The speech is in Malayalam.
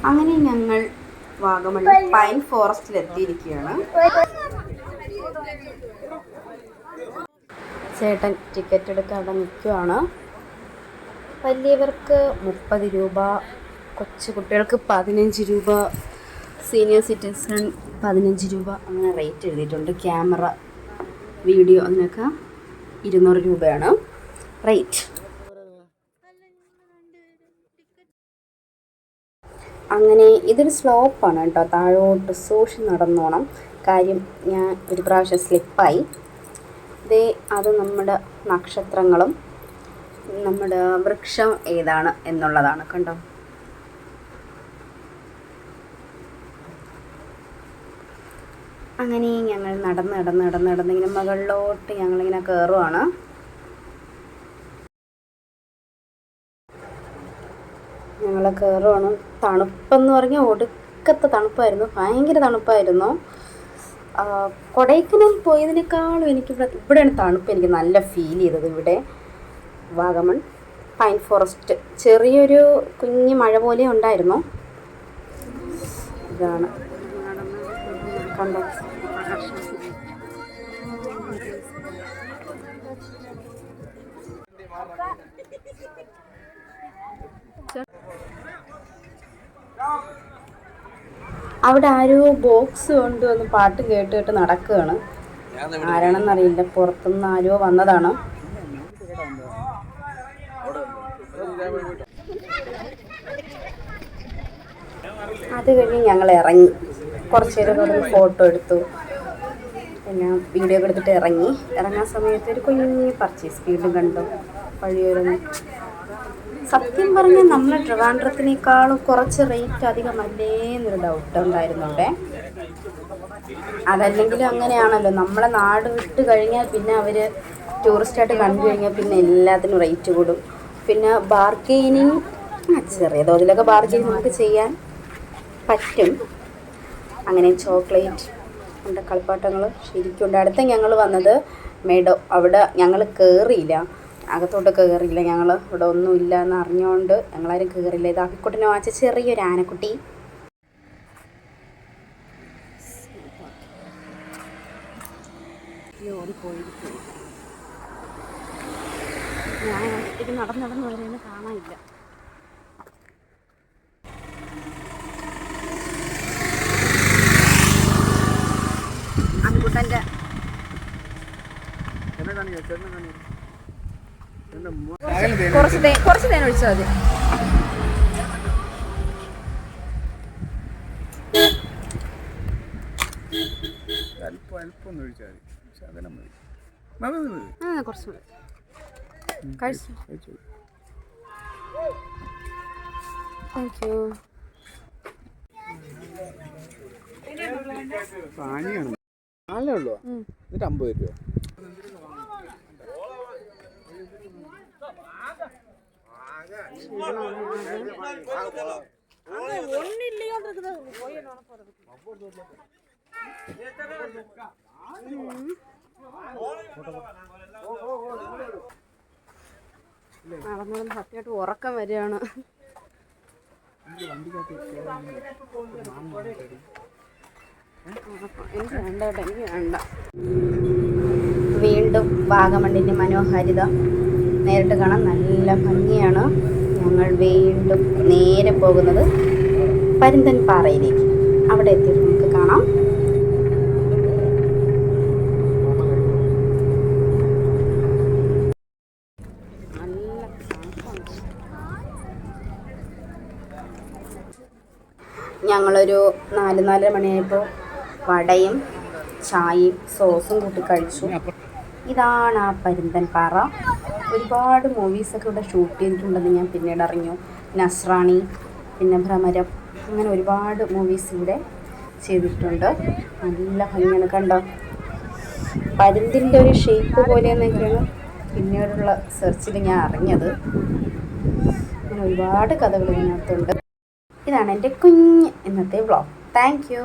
അങ്ങനെ ഞങ്ങൾ വാഗമൺ പൈൻ ഫോറസ്റ്റിൽ എത്തിയിരിക്കുകയാണ്. ചേട്ടൻ ടിക്കറ്റ് എടുക്കാതെ നിൽക്കുകയാണ്. വലിയവർക്ക് 30 രൂപ, കൊച്ചു കുട്ടികൾക്ക് 15 രൂപ, സീനിയർ സിറ്റിസൺ 15 രൂപ, അങ്ങനെ റേറ്റ് എഴുതിയിട്ടുണ്ട്. ക്യാമറ, വീഡിയോ അതിനൊക്കെ 200 രൂപയാണ് റേറ്റ്. അങ്ങനെ ഇതൊരു സ്ലോപ്പാണ് കേട്ടോ, താഴോട്ട് സൂക്ഷിച്ച് നടന്നോണം. കാര്യം ഞാൻ ഒരു പ്രാവശ്യം സ്ലിപ്പായി. അത് നമ്മുടെ നക്ഷത്രങ്ങളും നമ്മുടെ വൃക്ഷം ഏതാണ് എന്നുള്ളതാണ് കണ്ടോ. അങ്ങനെ ഞങ്ങൾ നടന്നിങ്ങനെ മുകളിലോട്ട് ഞങ്ങളിങ്ങനെ കയറുവാണ്. തണുപ്പെന്ന് പറഞ്ഞാൽ ഒടുക്കത്തെ തണുപ്പായിരുന്നു, ഭയങ്കര തണുപ്പായിരുന്നു. കൊടൈക്കനാൽ പോയതിനേക്കാളും ഇവിടെയാണ് തണുപ്പ് എനിക്ക് നല്ല ഫീൽ ചെയ്തത്. ഇവിടെ വാഗമൺ പൈൻ ഫോറസ്റ്റ് ചെറിയൊരു കുഞ്ഞ് മഴ പോലെ ഉണ്ടായിരുന്നു. ഇതാണ് കണ്ടോ. അവിടെ ആരോ ബോക്സ് കൊണ്ടുവന്ന് പാട്ട് കേട്ട് നടക്കുകയാണ്. ആരാണെന്നറിയില്ല, പുറത്തുനിന്ന് ആരോ വന്നതാണ്. അത് കഴിഞ്ഞ് ഞങ്ങൾ ഇറങ്ങി. കുറച്ച് നേരം ഫോട്ടോ എടുത്തു, പിന്നെ വീഡിയോ ഒക്കെ എടുത്തിട്ട് ഇറങ്ങാൻ സമയത്ത് ഒരു കുഞ്ഞു പർച്ചേസ് വീണ്ടും കണ്ടു. വഴിയൊരുങ്ങി. സത്യം പറഞ്ഞാൽ നമ്മൾ ട്രിവാൻഡ്രത്തിനേക്കാളും കുറച്ച് റേറ്റ് അധികമല്ലേ എന്നൊരു ഡൗട്ട് ഉണ്ടായിരുന്നു അവിടെ. അതല്ലെങ്കിലും അങ്ങനെയാണല്ലോ, നമ്മളെ നാട് വിട്ട് കഴിഞ്ഞാൽ പിന്നെ അവർ ടൂറിസ്റ്റായിട്ട് കണ്ടു കഴിഞ്ഞാൽ പിന്നെ എല്ലാത്തിനും റേറ്റ് കൂടും. പിന്നെ ബാർഗെയിനിങ് ചെറിയ തോതിലൊക്കെ ബാർഗെയിൻ നമുക്ക് ചെയ്യാൻ പറ്റും. അങ്ങനെ ചോക്ലേറ്റ് ഉണ്ട്, കളിപ്പാട്ടങ്ങൾ ശരിക്കുണ്ട്. അടുത്ത ഞങ്ങൾ വന്നത് മേഡോ. അവിടെ ഞങ്ങൾ അകത്തോട്ട് കയറിയില്ല. ഞങ്ങൾ ഇവിടെ ഒന്നുമില്ല എന്ന് അറിഞ്ഞുകൊണ്ട് ഞങ്ങളാരും കയറിയില്ല. ഇത് ആക്കിക്കുട്ടിനെ വാങ്ങിച്ച ചെറിയൊരു ആനക്കുട്ടി. ഓടിപ്പോയിരിക്കും. ഞാൻ ഒറ്റയ്ക്ക് നടന്ന് വരെയൊന്നും കാണാനില്ല. അൻകുട്ടൻ്റെ കുറച്ച് തേൻ ഒഴിച്ചാൽ മതി. കുറച്ച് കഴിച്ചു. Thank you. നാലേ ഉള്ളൂ, എന്നിട്ട് 50 രൂപ. നടന്നോളം സത്യമായിട്ട് ഉറക്കം വരികയാണ്. എനിക്ക് വേണ്ട. വീണ്ടും വാഗമണ്ണിൻ്റെ മനോഹാരിത നേരിട്ട് കാണാൻ നല്ല ഭംഗിയാണ്. ഞങ്ങൾ വീണ്ടും നേരെ പോകുന്നത് പരുന്തൻ പാറയിലേക്ക്. അവിടെ എത്തിയിട്ട് നമുക്ക് കാണാം. ഞങ്ങളൊരു 4-4:30 മണിയായപ്പോൾ വടയും ചായയും സോസും കൂട്ടി കഴിച്ചു. ഇതാണ് ആ പരുന്തൻ പാറ. ഒരുപാട് മൂവീസൊക്കെ ഇവിടെ ഷൂട്ട് ചെയ്തിട്ടുണ്ടെന്ന് ഞാൻ പിന്നീട് അറിഞ്ഞു. നസ്രാണി, പിന്നെ ഭ്രമരം, അങ്ങനെ ഒരുപാട് മൂവീസ് ഇവിടെ ചെയ്തിട്ടുണ്ട്. നല്ല ഭംഗിയാണ് കണ്ടോ. പരുന്തിൻ്റെ ഒരു ഷേപ്പ് പോലെയെന്നൊക്കെയാണ് പിന്നീടുള്ള സെർച്ചിൽ ഞാൻ അറിഞ്ഞത്. അങ്ങനെ ഒരുപാട് കഥകൾ ഇതിനകത്തുണ്ട്. ഇതാണ് എൻ്റെ കുഞ്ഞ് ഇന്നത്തെ വ്ളോഗ്. Thank you.